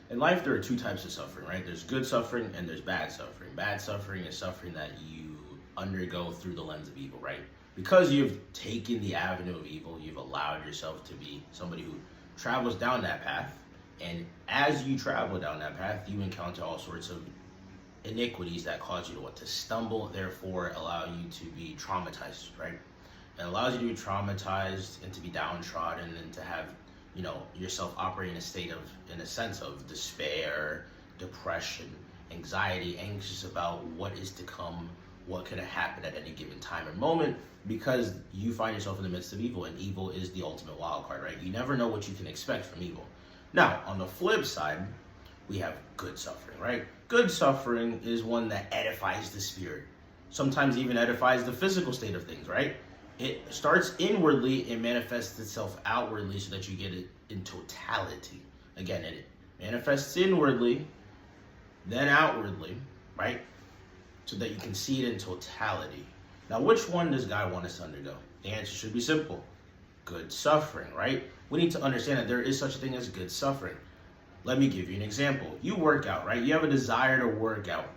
In life, there are two types of suffering, right? There's good suffering and there's bad suffering. Bad suffering is suffering that you undergo through the lens of evil, right? Because you've taken the avenue of evil, you've allowed yourself to be somebody who travels down that path. And as you travel down that path, you encounter all sorts of iniquities that cause you to stumble, therefore allow you to be traumatized, right? It allows you to be traumatized and to be downtrodden and to have, yourself operate in in a sense of despair, depression, anxiety, anxious about what is to come, what could happen at any given time and moment, because you find yourself in the midst of evil, and evil is the ultimate wild card, right? You never know what you can expect from evil. Now, on the flip side, we have good suffering, right? Good suffering is one that edifies the spirit, sometimes even edifies the physical state of things, right? It starts inwardly and manifests itself outwardly so that you get it in totality. Again, it manifests inwardly, then outwardly, right? So that you can see it in totality. Now, which one does God want us to undergo? The answer should be simple. Good suffering, right? We need to understand that there is such a thing as good suffering. Let me give you an example. You work out, right? You have a desire to work out.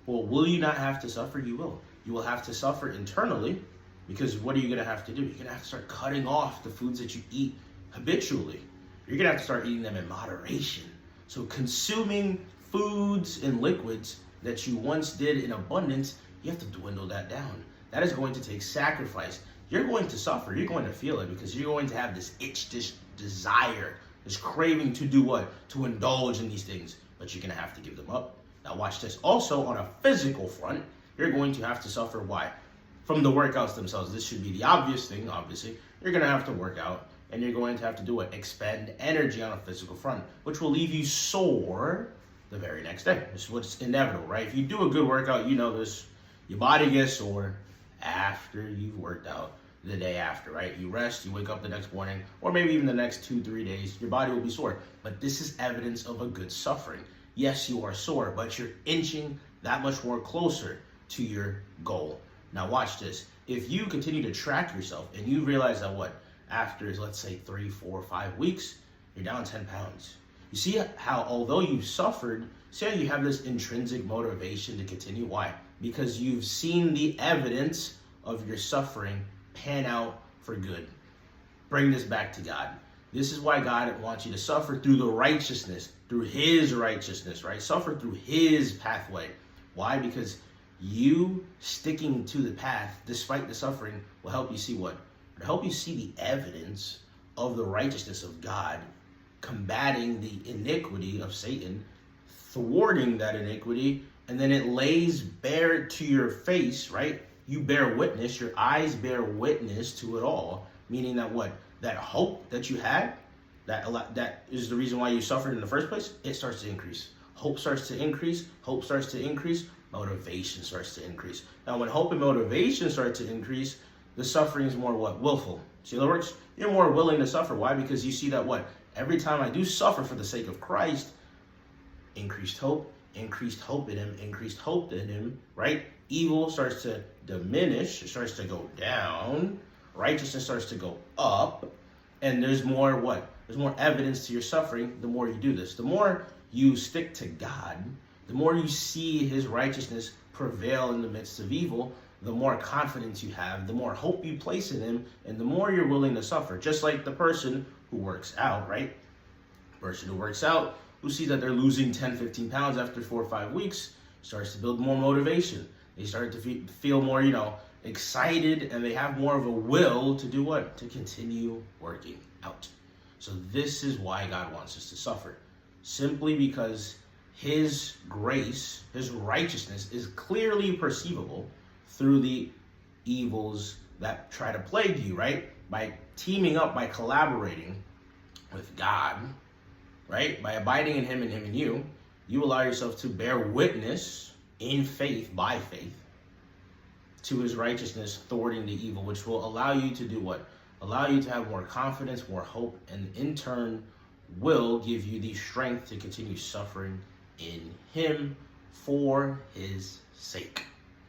Well, will you not have to suffer? You will. You will have to suffer internally, because what are you going to have to do? You're going to have to start cutting off the foods that you eat habitually. You're going to have to start eating them in moderation. So consuming foods and liquids that you once did in abundance, you have to dwindle that down. That is going to take sacrifice. You're going to suffer. You're going to feel it, because you're going to have this itch, this desire, this craving to do what? To indulge in these things. But you're going to have to give them up. Now watch this. Also, on a physical front, you're going to have to suffer. Why? From the workouts themselves. This should be the obvious thing, obviously. You're going to have to work out, and you're going to have to do what? Expend energy on a physical front, which will leave you sore the very next day. This is what's inevitable, right? If you do a good workout, you know this. Your body gets sore after you've worked out the day after, right? You rest, you wake up the next morning, or maybe even the next 2-3 days, your body will be sore. But this is evidence of a good suffering. Yes, you are sore, but you're inching that much more closer to your goal. Now watch this. If you continue to track yourself and you realize that after, let's say 3, 4, 5 weeks, you're down 10 pounds. You see how, although you suffered, see how you have this intrinsic motivation to continue? Why? Because you've seen the evidence of your suffering pan out for good. Bring this back to God. This is why God wants you to suffer through the righteousness, through His righteousness, right? Suffer through His pathway. Why? Because you sticking to the path, despite the suffering, will help you see what? It'll help you see the evidence of the righteousness of God, combating the iniquity of Satan, thwarting that iniquity, and then it lays bare to your face, right? You bear witness, your eyes bear witness to it all, meaning that what? That hope that you had, that is the reason why you suffered in the first place, it starts to increase. Hope starts to increase, hope starts to increase, motivation starts to increase. Now, when hope and motivation start to increase, the suffering is more what? Willful. See how that works? You're more willing to suffer. Why? Because you see that what? Every time I do suffer for the sake of Christ, increased hope in Him, increased hope in Him, right? Evil starts to diminish, it starts to go down, righteousness starts to go up, and there's more what? There's more evidence to your suffering the more you do this. The more you stick to God, the more you see His righteousness prevail in the midst of evil, the more confidence you have, the more hope you place in Him, and the more you're willing to suffer. Just like the person who works out, right? The person who works out, who sees that they're losing 10, 15 pounds after 4 or 5 weeks, starts to build more motivation. They start to feel more, excited, and they have more of a will to do what? To continue working out. So this is why God wants us to suffer. Simply because His grace, His righteousness is clearly perceivable through the evils that try to plague you, right? By teaming up, by collaborating with God, right? By abiding in Him and Him in you, you allow yourself to bear witness in faith, by faith, to His righteousness, thwarting the evil, which will allow you to do what? Allow you to have more confidence, more hope, and in turn will give you the strength to continue suffering in Him for His sake.